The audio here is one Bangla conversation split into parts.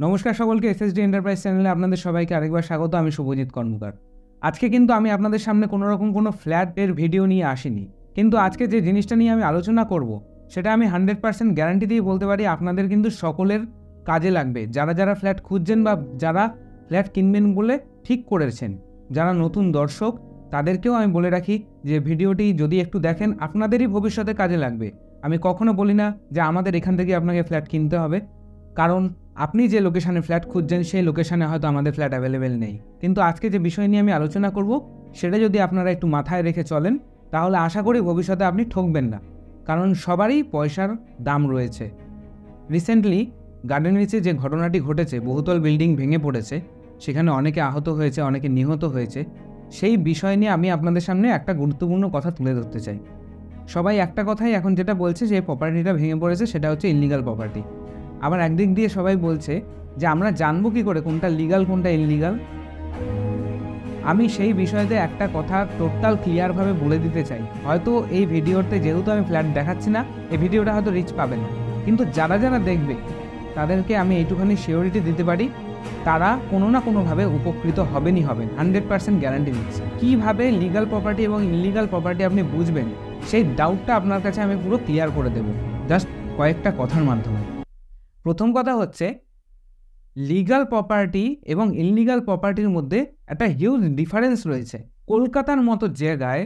নমস্কার সকলকে, এসএসডি এন্টারপ্রাইজ চ্যানেলে আপনাদের সবাইকে আরেকবার স্বাগত। আমি শুভজিৎ কর্মকার। আজকে কিন্তু আমি আপনাদের সামনে কোনো ফ্ল্যাটের ভিডিও নিয়ে আসিনি, কিন্তু আজকে যে জিনিসটা নিয়ে আমি আলোচনা করব সেটা আমি 100% গ্যারান্টি দিয়ে বলতে পারি আপনাদের কিন্তু সকলের কাজে লাগবে। যারা যারা ফ্ল্যাট খুঁজছেন বা যারা ফ্ল্যাট কিনবেন বলে ঠিক করেছেন, যারা নতুন দর্শক তাদেরকেও আমি বলে রাখি যে ভিডিওটি যদি একটু দেখেন আপনাদেরই ভবিষ্যতে কাজে লাগবে। আমি কখনো বলি না যে আমাদের এখান থেকে আপনাকে ফ্ল্যাট কিনতে হবে, কারণ আপনি যে লোকেশানে ফ্ল্যাট খুঁজছেন সেই লোকেশানে হয়তো আমাদের ফ্ল্যাট অ্যাভেলেবেল নেই। কিন্তু আজকে যে বিষয় নিয়ে আমি আলোচনা করব সেটা যদি আপনারা একটু মাথায় রেখে চলেন তাহলে আশা করি ভবিষ্যতে আপনি ঠকবেন না, কারণ সবারই পয়সার দাম রয়েছে। রিসেন্টলি গার্ডেন রিচে যে ঘটনাটি ঘটেছে, বহুতল বিল্ডিং ভেঙে পড়েছে, সেখানে অনেকে আহত হয়েছে, অনেকে নিহত হয়েছে। সেই বিষয় নিয়ে আমি আপনাদের সামনে একটা গুরুত্বপূর্ণ কথা তুলে ধরতে চাই। সবাই একটা কথাই এখন যেটা বলছে যে প্রপার্টিটা ভেঙে পড়েছে সেটা হচ্ছে ইললিগাল প্রপার্টি। আবার একদিক দিয়ে সবাই বলছে যে আমরা জানবো কী করে কোনটা লিগাল কোনটা ইললিগাল। আমি সেই বিষয়তে একটা কথা টোটাল ক্লিয়ারভাবে বলে দিতে চাই। হয়তো এই ভিডিওতে যেহেতু আমি ফ্ল্যাট দেখাচ্ছি না, এই ভিডিওটা হয়তো রিচ পাবে না, কিন্তু যারা যারা দেখবে তাদেরকে আমি এইটুখানি শিওরিটি দিতে পারি, তারা কোনো না কোনোভাবে উপকৃত হবেনই হবেন। 100% গ্যারান্টি দিচ্ছি। কীভাবে লিগাল প্রপার্টি এবং ইললিগাল প্রপার্টি আপনি বুঝবেন সেই ডাউটটা আপনার কাছে আমি পুরো ক্লিয়ার করে দেবো জাস্ট কয়েকটা কথার মাধ্যমে। প্রথম কথা হচ্ছে, লিগাল প্রপার্টি এবং ইললিগাল প্রপার্টির মধ্যে একটা হিউজ ডিফারেন্স রয়েছে। কলকাতার মতো জায়গায়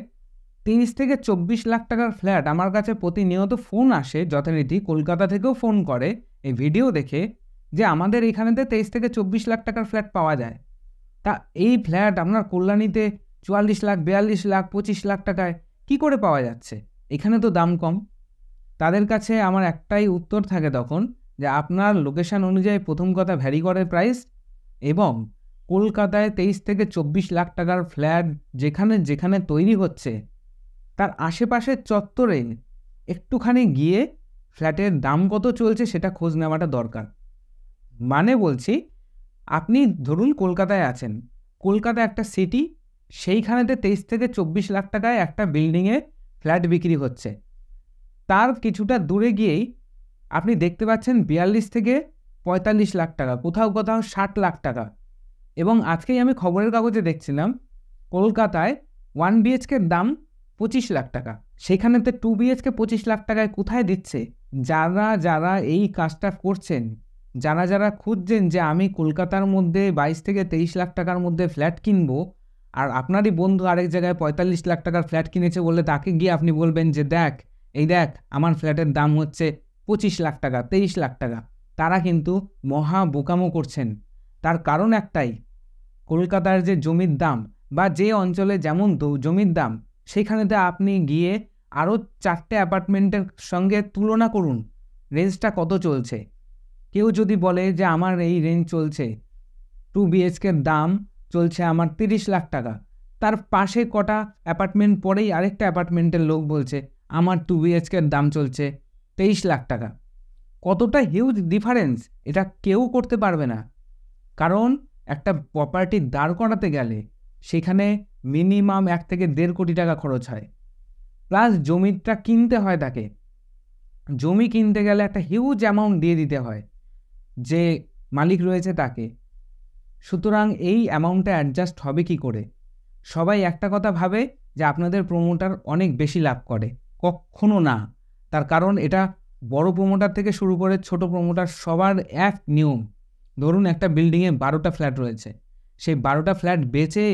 30 থেকে 24 লাখ টাকার ফ্ল্যাট আমার কাছে প্রতিনিয়ত ফোন আসে, যথারীতি কলকাতা থেকেও ফোন করে এই ভিডিও দেখে যে আমাদের এখানেতে 23 থেকে 24 লাখ টাকার ফ্ল্যাট পাওয়া যায়। তা এই ফ্ল্যাট আপনার কল্যাণীতে 44 লাখ, 42 লাখ, 25 লাখ টাকায় কি করে পাওয়া যাচ্ছে? এখানে তো দাম কম। তাদের কাছে আমার একটাই উত্তর থাকে তখন, যে আপনার লোকেশান অনুযায়ী প্রথম কথা ভ্যারি করে প্রাইস, এবং কলকাতায় 23 থেকে 24 লাখ টাকার ফ্ল্যাট যেখানে যেখানে তৈরি হচ্ছে তার আশেপাশের চত্বরে একটুখানি গিয়ে ফ্ল্যাটের দাম কত চলছে সেটা খোঁজ নেওয়াটা দরকার। মানে বলছি, আপনি ধরুন কলকাতায় আছেন, কলকাতা একটা সিটি, সেইখানেতে 23 থেকে 24 লাখ টাকায় একটা বিল্ডিংয়ে ফ্ল্যাট বিক্রি হচ্ছে। তার কিছুটা দূরে গিয়েই আপনি দেখতে পাচ্ছেন 42 থেকে 45 লাখ টাকা, কোথাও কোথাও 60 লাখ টাকা। এবং আজকেই আমি খবরের কাগজে দেখছিলাম কলকাতায় 1 বিএইচকের দাম 25 লাখ টাকা, সেখানেতে 2 বিএইচকে 25 লাখ টাকায় কোথায় দিচ্ছে? যারা যারা এই কাজটা করছেন, যারা যারা খুঁজছেন যে আমি কলকাতার মধ্যে 22 থেকে 23 লাখ টাকার মধ্যে ফ্ল্যাট কিনবো, আর আপনারই বন্ধু আরেক জায়গায় 45 লাখ টাকার ফ্ল্যাট কিনেছে বলে তাকে গিয়ে আপনি বলবেন যে দেখ আমার ফ্ল্যাটের দাম হচ্ছে 25 লাখ টাকা, 23 লাখ টাকা, তারা কিন্তু মহা বোকামো করছেন। তার কারণ একটাই, কলকাতার যে জমির দাম বা যে অঞ্চলে যেমন জমির দাম, সেখানেতে আপনি গিয়ে আরও 4টে অ্যাপার্টমেন্টের সঙ্গে তুলনা করুন রেঞ্জটা কত চলছে। কেউ যদি বলে যে আমার এই রেঞ্জ চলছে, 2 বিএইচকের দাম চলছে আমার 30 লাখ টাকা, তার পাশে কটা অ্যাপার্টমেন্ট পরেই আরেকটা অ্যাপার্টমেন্টের লোক বলছে আমার 2 বিএইচকের দাম চলছে 23 লাখ টাকা। কতটা হিউজ ডিফারেন্স, এটা কেউ করতে পারবে না। কারণ একটা প্রপার্টি দাঁড় করাতে গেলে সেখানে মিনিমাম 1 থেকে 1.5 কোটি টাকা খরচ হয়, প্লাস জমিটা কিনতে হয় তাকে। জমি কিনতে গেলে একটা হিউজ অ্যামাউন্ট দিয়ে দিতে হয় যে মালিক রয়েছে তাকে। সুতরাং এই অ্যামাউন্টটা অ্যাডজাস্ট হবে কি করে? সবাই একটা কথা ভাবে যে আপনাদের প্রমোটার অনেক বেশি লাভ করে, কখনো না। তার কারণ এটা বড় প্রমোটার থেকে শুরু করে ছোট প্রমোটার সবার এক নিয়ম। ধরুন একটা বিল্ডিংয়ে 12টা ফ্ল্যাট রয়েছে, সেই 12টা ফ্ল্যাট বেচে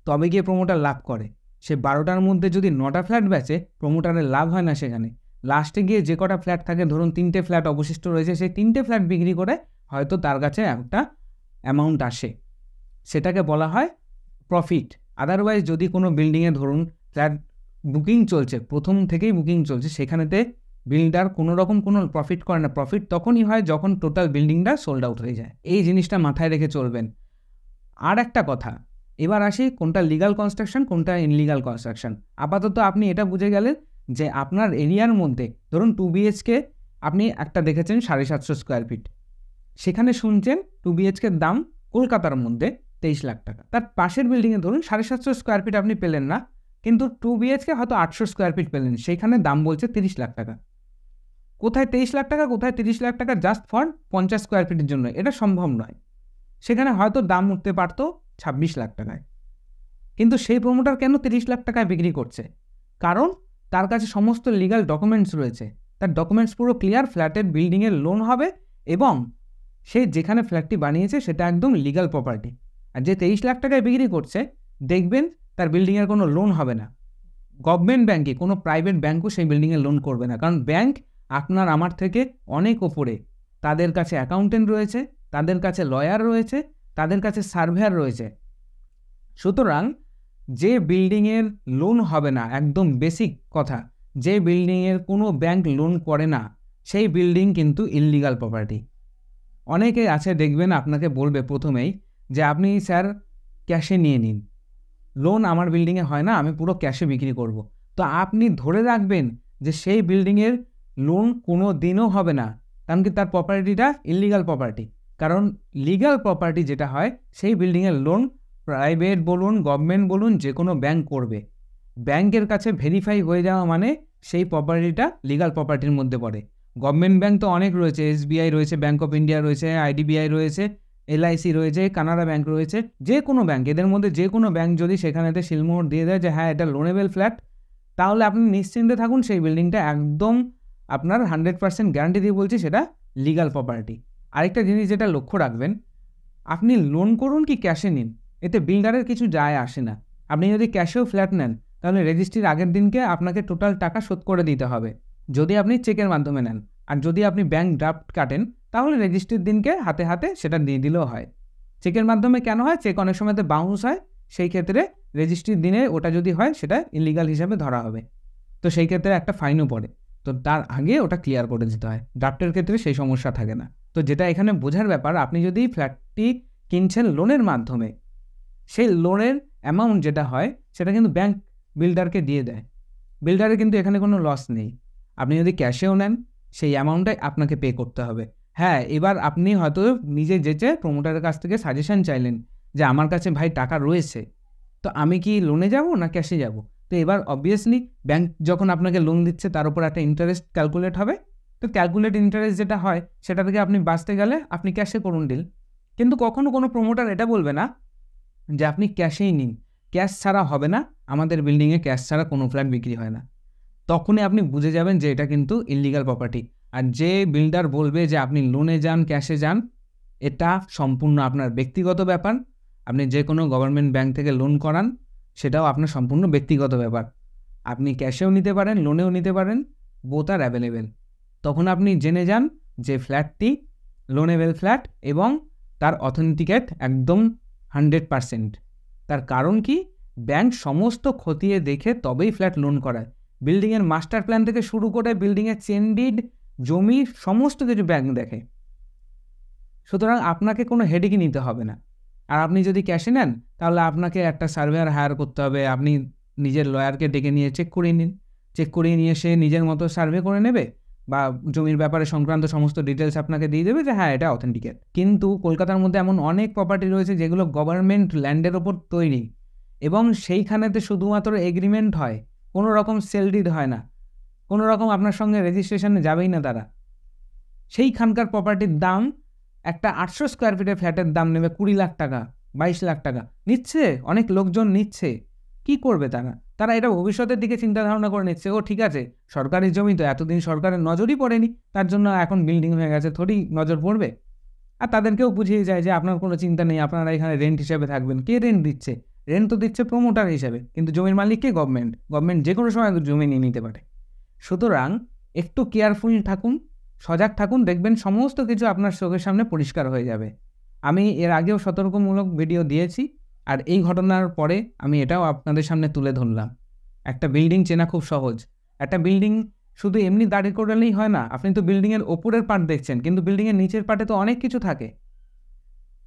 তবে গিয়ে প্রমোটার লাভ করে। সেই 12টার মধ্যে যদি 9টা ফ্ল্যাট বেচে, প্রমোটারের লাভ হয় না সেখানে। লাস্টে গিয়ে যে কটা ফ্ল্যাট থাকে, ধরুন 3টে ফ্ল্যাট অবশিষ্ট রয়েছে, সেই 3টে ফ্ল্যাট বিক্রি করে হয়তো তার কাছে একটা অ্যামাউন্ট আসে, সেটাকে বলা হয় প্রফিট। আদারওয়াইজ যদি কোনো বিল্ডিংয়ে ধরুন ফ্ল্যাট বুকিং চলছে, প্রথম থেকেই বুকিং চলছে, সেখানেতে বিল্ডার কোনো রকম কোনো প্রফিট করে না। প্রফিট তখনই হয় যখন টোটাল বিল্ডিংটা সোল্ড আউট হয়ে যায়। এই জিনিসটা মাথায় রেখে চলবেন। আর একটা কথা, এবার আসি কোনটা লিগাল কনস্ট্রাকশন কোনটা ইনলিগাল কনস্ট্রাকশন। আপাতত আপনি এটা বুঝে গেলেন যে আপনার এরিয়ার মধ্যে ধরুন 2 বিএইচকে আপনি একটা দেখেছেন 750 স্কোয়ার ফিট, সেখানে শুনছেন 2 বিএইচকের দাম কলকাতার মধ্যে 23 লাখ টাকা। তার পাশের বিল্ডিংয়ে ধরুন 750 স্কোয়ার ফিট আপনি পেলেন না, কিন্তু 2 বিএইচকে হয়তো 800 স্কোয়ার ফিট পেলেন, সেইখানে দাম বলছে 30 লাখ টাকা। কোথায় 23 লাখ টাকা, কোথায় 30 লাখ টাকা জাস্ট ফর 50 স্কোয়ার ফিটের জন্য, এটা সম্ভব নয়। সেখানে হয়তো দাম উঠতে পারতো 26 লাখ টাকায়, কিন্তু সেই প্রমোটার কেন 30 লাখ টাকায় বিক্রি করছে? কারণ তার কাছে সমস্ত লিগাল ডকুমেন্টস রয়েছে, তার ডকুমেন্টস পুরো ক্লিয়ার, ফ্ল্যাটের বিল্ডিংয়ের লোন হবে এবং সে যেখানে ফ্ল্যাটটি বানিয়েছে সেটা একদম লিগাল প্রপার্টি। আর যে 23 লাখ টাকায় বিক্রি করছে, দেখবেন তার বিল্ডিংয়ের কোনো লোন হবে না। গভর্নমেন্ট ব্যাঙ্কে, কোনো প্রাইভেট ব্যাঙ্কও সেই বিল্ডিংয়ের লোন করবে না, কারণ ব্যাঙ্ক আপনার আমার থেকে অনেক ওপরে। তাদের কাছে অ্যাকাউন্টেন্ট রয়েছে, তাদের কাছে লয়ার রয়েছে, তাদের কাছে সার্ভেয়ার রয়েছে। সুতরাং যে বিল্ডিংয়ের লোন হবে না, একদম বেসিক কথা, যে বিল্ডিংয়ের কোনো ব্যাংক লোন করে না, সেই বিল্ডিং কিন্তু ইললিগাল প্রপার্টি। অনেকে আছে দেখবেন আপনাকে বলবে প্রথমেই যে আপনি স্যার ক্যাশে নিয়ে নিন, লোন আমার বিল্ডিংয়ে হয় না, আমি পুরো ক্যাশে বিক্রি করব। তো আপনি ধরে রাখবেন যে সেই বিল্ডিংয়ের লোন কোনো দিনও হবে না, কারণ কি তার প্রপার্টিটা ইললিগাল প্রপার্টি। কারণ লিগাল প্রপার্টি যেটা হয়, সেই বিল্ডিংয়ের লোন প্রাইভেট বলুন, গভর্নমেন্ট বলুন, যে কোনো ব্যাংক করবে। ব্যাংকের কাছে ভেরিফাই হয়ে যাওয়া মানে সেই প্রপার্টিটা লিগাল প্রপার্টির মধ্যে পড়ে। গভর্নমেন্ট ব্যাংক তো অনেক রয়েছে, SBI রয়েছে, ব্যাঙ্ক অফ ইন্ডিয়া রয়েছে, IDBI রয়েছে, LIC রয়েছে, কানাড়া ব্যাংক রয়েছে, যে কোনো ব্যাংক, এদের মধ্যে যে কোনো ব্যাংক যদি সেখানেতে সিলমোহর দিয়ে দেয় যে হ্যাঁ এটা লোনেবল ফ্ল্যাট, তাহলে আপনি নিশ্চিন্তে থাকুন, সেই বিল্ডিংটা একদম আপনার 100% গ্যারান্টি দিয়ে বলছি সেটা লিগাল প্রপার্টি। আরেকটা জিনিস যেটা লক্ষ্য রাখবেন, আপনি লোন করুন কি ক্যাশে নিন, এতে বিল্ডারের কিছু যায় আসে না। আপনি যদি ক্যাশেও ফ্ল্যাট নেন, তাহলে রেজিস্ট্রির আগের দিনকে আপনাকে টোটাল টাকা শোধ করে দিতে হবে, যদি আপনি চেকের মাধ্যমে নেন। আর যদি আপনি ব্যাংক ড্রাফট কাটেন, তাহলে রেজিস্ট্রির দিনকে হাতে হাতে সেটা দিয়ে দিলেও হয়। চেকের মাধ্যমে কেন হয়? চেক অনেক সময়তে বাউন্স হয়, সেই ক্ষেত্রে রেজিস্ট্রির দিনে ওটা যদি হয় সেটা ইলিগাল হিসাবে ধরা হবে, তো সেই ক্ষেত্রে একটা ফাইনও পড়ে। তো তার আগে ওটা ক্লিয়ার করে দিতে হয়। ড্রাফটের ক্ষেত্রে সেই সমস্যা থাকে না। তো যেটা এখানে বোঝার ব্যাপার, আপনি যদি ফ্ল্যাটটি কিনছেন লোনের মাধ্যমে, সেই লোনের অ্যামাউন্ট যেটা হয় সেটা কিন্তু ব্যাংক বিল্ডারকে দিয়ে দেয়। বিল্ডারের কিন্তু এখানে কোনো লস নেই। আপনি যদি ক্যাশেও নেন, সেই অ্যামাউন্টটাই আপনাকে পে করতে হবে। হ্যাঁ, এবার আপনি হয়তো নিজে যেচে প্রমোটারের কাছ থেকে সাজেশন চাইলেন যে আমার কাছে ভাই টাকা রয়েছে, তো আমি কি লোনে যাব না ক্যাশে যাব? তো এবার অবভিয়াসলি ব্যাংক যখন আপনাকে লোন দিচ্ছে তার উপর একটা ইন্টারেস্ট ক্যালকুলেট হবে। তো ক্যালকুলেট ইন্টারেস্ট যেটা হয় সেটা থেকে আপনি বাঁচতে গেলে আপনি ক্যাশে করুন ডিল। কিন্তু কখনো কোনো প্রমোটার এটা বলবে না যে আপনি ক্যাশেই নিন, ক্যাশ ছাড়া হবে না, আমাদের বিল্ডিংয়ে ক্যাশ ছাড়া কোনো ফ্ল্যাট বিক্রি হয় না। তখনই আপনি বুঝে যাবেন যে এটা কিন্তু ইললিগাল প্রপার্টি। আর যে বিল্ডার বলবে যে আপনি লোনে যান, ক্যাশে যান, এটা সম্পূর্ণ আপনার ব্যক্তিগত ব্যাপার। আপনি যে কোনো গভর্নমেন্ট ব্যাংক থেকে লোন করান, সেটাও আপনার সম্পূর্ণ ব্যক্তিগত ব্যাপার। আপনি ক্যাশেও নিতে পারেন, লোনেও নিতে পারেন, বোথ আর অ্যাভেলেবেল। তখন আপনি জেনে যান যে ফ্ল্যাটটি লোনেবল ফ্ল্যাট এবং তার অথেন্টিকেট একদম 100%। তার কারণ কি? ব্যাংক সমস্ত খতিয়ে দেখে তবেই ফ্ল্যাট লোন করায়। বিল্ডিংয়ের মাস্টার প্ল্যান থেকে শুরু করে বিল্ডিংয়ের চেন ডিড, জমি, সমস্ত কিছু ব্যাংক দেখে। সুতরাং আপনাকে কোনো হেডেকই নিতে হবে না। আর আপনি যদি ক্যাশে নেন, তাহলে আপনাকে একটা সার্ভেয়ার হায়ার করতে হবে। আপনি নিজের লয়ারকে ডেকে নিয়ে চেক করিয়ে নিন, চেক করিয়ে নিয়ে সে নিজের মতো সার্ভে করে নেবে বা জমির ব্যাপারে সংক্রান্ত সমস্ত ডিটেলস আপনাকে দিয়ে দেবে যে হ্যাঁ এটা অথেন্টিকেট। কিন্তু কলকাতার মধ্যে এমন অনেক প্রপার্টি রয়েছে যেগুলো গভর্নমেন্ট ল্যান্ডের ওপর তৈরি এবং সেইখানেতে শুধুমাত্র এগ্রিমেন্ট হয়, কোনো রকম সেল ডিড হয় না, কোনো রকম আপনার সঙ্গে রেজিস্ট্রেশনে যাবেই না তারা। সেইখানকার প্রপার্টির দাম, একটা 800 স্কোয়ার ফিটের ফ্ল্যাটের দাম নেবে 20 লাখ টাকা, 22 লাখ টাকা নিচ্ছে। অনেক লোকজন নিচ্ছে। কি করবে তারা? তারা এটা ভবিষ্যতের দিকে চিন্তা ধারণা করে নিচ্ছে, ও ঠিক আছে সরকারি জমি তো, এতদিন সরকারের নজরই পড়েনি, তার জন্য এখন বিল্ডিং হয়ে গেছে, থোড়ি নজর পড়বে। আর তাদেরকেও বুঝিয়ে যায় যে আপনার কোনো চিন্তা নেই, আপনারা এখানে রেন্ট হিসেবে থাকবেন। কে রেন্ট দিচ্ছে? রেন্ট তো দিচ্ছে প্রমোটার হিসেবে, কিন্তু জমির মালিক কে? গভর্নমেন্ট। গভর্নমেন্ট যে কোনো সময় জমি নিয়ে নিতে পারে। সুতরাং একটু কেয়ারফুল থাকুন, সজাগ থাকুন, দেখবেন সমস্ত কিছু আপনার চোখের সামনে পরিষ্কার হয়ে যাবে। আমি এর আগেও সতর্কমূলক ভিডিও দিয়েছি, আর এই ঘটনার পরে আমি এটাও আপনাদের সামনে তুলে ধরলাম। একটা বিল্ডিং চেনা খুব সহজ। একটা বিল্ডিং শুধু এমনি দাঁড়িয়ে করলেই হয় না। আপনি তো বিল্ডিংয়ের ওপরের পার্ট দেখছেন, কিন্তু বিল্ডিংয়ের নিচের পার্টে তো অনেক কিছু থাকে।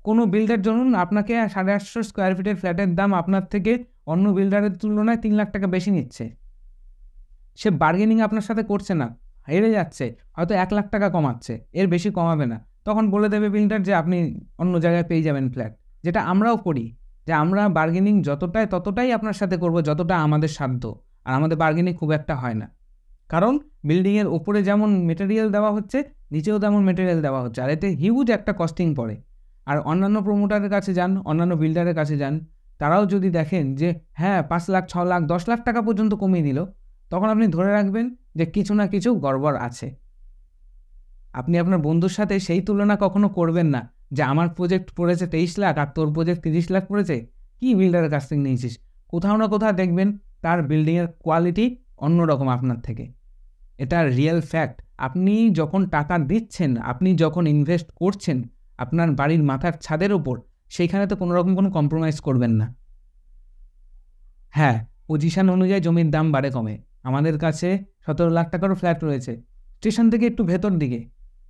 কোনো বিল্ডার ধরুন আপনাকে 850 স্কোয়ার ফিটের ফ্ল্যাটের দাম আপনার থেকে অন্য বিল্ডারের তুলনায় 3 লাখ টাকা বেশি নিচ্ছে। সে বার্গেনিং আপনার সাথে করছে না, হেরে যাচ্ছে, হয়তো 1 লাখ টাকা কমাচ্ছে, এর বেশি কমাবে না। তখন বলে দেবে বিল্ডার যে আপনি অন্য জায়গায় পেয়ে যাবেন ফ্ল্যাট। যেটা আমরাও করি, যে আমরা বার্গেনিং ততটাই আপনার সাথে করব যতটা আমাদের সাধ্য, আর আমাদের বার্গেনিং খুব একটা হয় না। কারণ বিল্ডিংয়ের ওপরে যেমন মেটেরিয়াল দেওয়া হচ্ছে, নিচেও তেমন মেটেরিয়াল দেওয়া হচ্ছে, আর এতে হিউজ একটা কস্টিং পড়ে। আর অন্যান্য প্রমোটারের কাছে যান, অন্যান্য বিল্ডারের কাছে যান, তারাও যদি দেখেন যে হ্যাঁ 5 লাখ 6 লাখ 10 লাখ টাকা পর্যন্ত কমিয়ে দিল, তখন আপনি ধরে রাখবেন যে কিছু না কিছু গড়বড় আছে। আপনি আপনার বন্ধুর সাথে সেই তুলনা কখনো করবেন না যে আমার প্রজেক্ট পড়েছে 23 লাখ আর তোর প্রজেক্ট 30 লাখ পড়েছে, কি বিল্ডারের কাছ থেকে নিয়েছিস। কোথাও না কোথাও দেখবেন তার বিল্ডিংয়ের কোয়ালিটি অন্যরকম আপনার থেকে। এটা রিয়েল ফ্যাক্ট। আপনি যখন টাকা দিচ্ছেন, আপনি যখন ইনভেস্ট করছেন আপনার বাড়ির মাথার ছাদের ওপর, সেইখানে তো কোনো রকম কোনো কম্প্রোমাইজ করবেন না। হ্যাঁ, পজিশন অনুযায়ী জমির দাম বাড়ে কমে। আমাদের কাছে 17 লাখ টাকারও ফ্ল্যাট রয়েছে স্টেশন থেকে একটু ভেতর দিকে,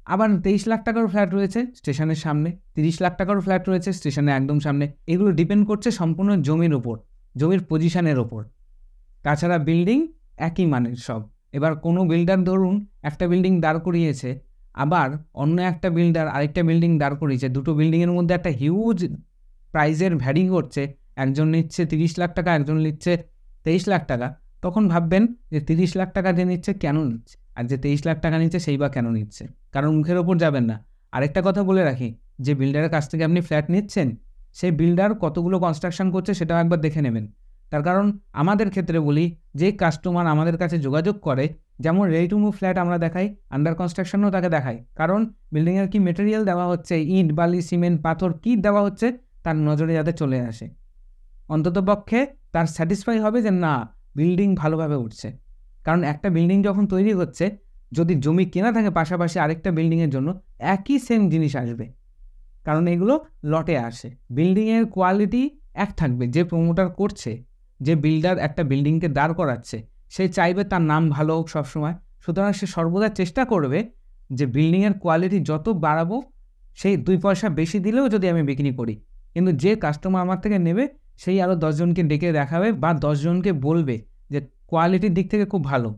আবার 23 লাখ টাকারও ফ্ল্যাট রয়েছে স্টেশনের সামনে, 30 লাখ টাকারও ফ্ল্যাট রয়েছে স্টেশনের একদম সামনে। এগুলো ডিপেন্ড করছে সম্পূর্ণ জমির ওপর, জমির পজিশনের ওপর। তাছাড়া বিল্ডিং একই মানের সব। এবার কোনো বিল্ডার ধরুন একটা বিল্ডিং দাঁড় করিয়েছে, আবার অন্য একটা বিল্ডার আরেকটা বিল্ডিং দাঁড় করিয়েছে, দুটো বিল্ডিংয়ের মধ্যে একটা হিউজ প্রাইজের ভ্যারি করছে, একজন নিচ্ছে 30 লাখ টাকা, একজন নিচ্ছে 23 লাখ টাকা। তখন ভাববেন যে 30 লাখ টাকা যে নিচ্ছে কেন নিচ্ছে, আর যে 23 লাখ টাকা নিচ্ছে সেই বা কেন নিচ্ছে। কারণ মুখের ওপর যাবেন না। আরেকটা কথা বলে রাখি, যে বিল্ডারের কাছ থেকে আপনি ফ্ল্যাট নিচ্ছেন, সেই বিল্ডার কতগুলো কনস্ট্রাকশন করছে সেটাও একবার দেখে নেবেন। তার কারণ আমাদের ক্ষেত্রে বলি, যে কাস্টমার আমাদের কাছে যোগাযোগ করে, যেমন রেডি টু মুভ ফ্ল্যাট আমরা দেখাই, আন্ডার কনস্ট্রাকশনও তাকে দেখাই। কারণ বিল্ডিংয়ের কি মেটেরিয়াল দেওয়া হচ্ছে, ইট বালি সিমেন্ট পাথর কী দেওয়া হচ্ছে, তার নজরে যাতে চলে আসে। অন্ততপক্ষে তার স্যাটিসফাই হবে যে না, বিল্ডিং ভালোভাবে উঠছে। কারণ একটা বিল্ডিং যখন তৈরি হচ্ছে, যদি জমি কেনা থাকে পাশাপাশি আরেকটা বিল্ডিংয়ের জন্য, একই সেম জিনিস আসবে। কারণ এগুলো লটে আসে। বিল্ডিংয়ের কোয়ালিটি এক থাকবে। যে প্রমোটার করছে, যে বিল্ডার একটা বিল্ডিংকে দাঁড় করাচ্ছে, সে চাইবে তার নাম ভালো হোক সবসময়। সুতরাং সে সর্বদা চেষ্টা করবে যে বিল্ডিংয়ের কোয়ালিটি যত বাড়াবো, সেই 2 পয়সা বেশি দিলেও যদি আমি বিক্রি করি, কিন্তু যে কাস্টমার আমার থেকে নেবে সেই আরও 10 জনকে ডেকে দেখাবে বা 10 জনকে বলবে যে কোয়ালিটির দিক থেকে খুব ভালো।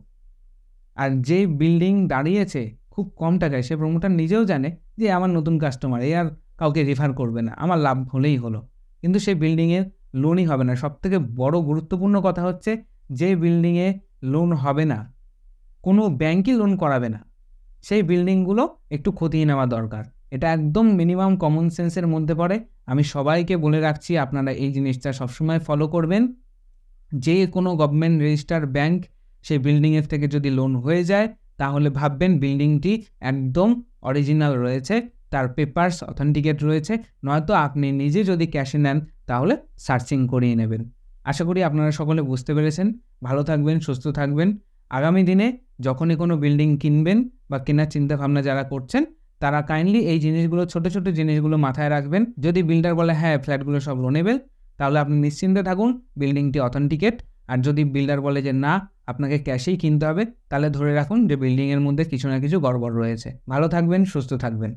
আর যে বিল্ডিং দাঁড়িয়েছে খুব কম টাকায়, সে প্রমোটার নিজেও জানে যে আমার নতুন কাস্টমার, এ আর কাউকে রেফার করবে না, আমার লাভ হলেই হলো। কিন্তু সেই বিল্ডিংয়ের লোনই হবে না। সবথেকে বড় গুরুত্বপূর্ণ কথা হচ্ছে, যে বিল্ডিংয়ে লোন হবে না, কোনো ব্যাংকই লোন করাবে না, সেই বিল্ডিংগুলো একটু খতিয়ে নেওয়া দরকার। এটা একদম মিনিমাম কমন সেন্সের মধ্যে পড়ে। আমি সবাইকে বলে রাখছি, আপনারা এই জিনিসটা সবসময় ফলো করবেন। যে কোনো গভর্নমেন্ট রেজিস্টার ব্যাংক সেই বিল্ডিংয়ের থেকে যদি লোন হয়ে যায়, তাহলে ভাববেন বিল্ডিংটি একদম অরিজিনাল রয়েছে, তার পেপারস অথেন্টিকেট রয়েছে। নয়তো আপনি নিজে যদি ক্যাশে নেন, তাহলে সার্চিং করিয়ে নেবেন। আশা করি আপনারা সকলে বুঝতে পেরেছেন। ভালো থাকবেন, সুস্থ থাকবেন। আগামী দিনে যখনই কোনো বিল্ডিং কিনবেন বা কেনার চিন্তাভাবনা যারা করছেন, তারা কাইন্ডলি এই জিনিসগুলো, ছোটো ছোটো জিনিসগুলো মাথায় রাখবেন। যদি বিল্ডার বলে হ্যাঁ ফ্ল্যাটগুলো সব লোনেবেল, তাহলে আপনি নিশ্চিন্তে থাকুন, বিল্ডিংটি অথেন্টিকেট। আর যদি বিল্ডার বলে যে না, আপনাকে ক্যাশেই কিনতে হবে, তাহলে ধরে রাখুন যে বিল্ডিংয়ের মধ্যে কিছু না কিছু গড়বড় রয়েছে। ভালো থাকবেন, সুস্থ থাকবেন।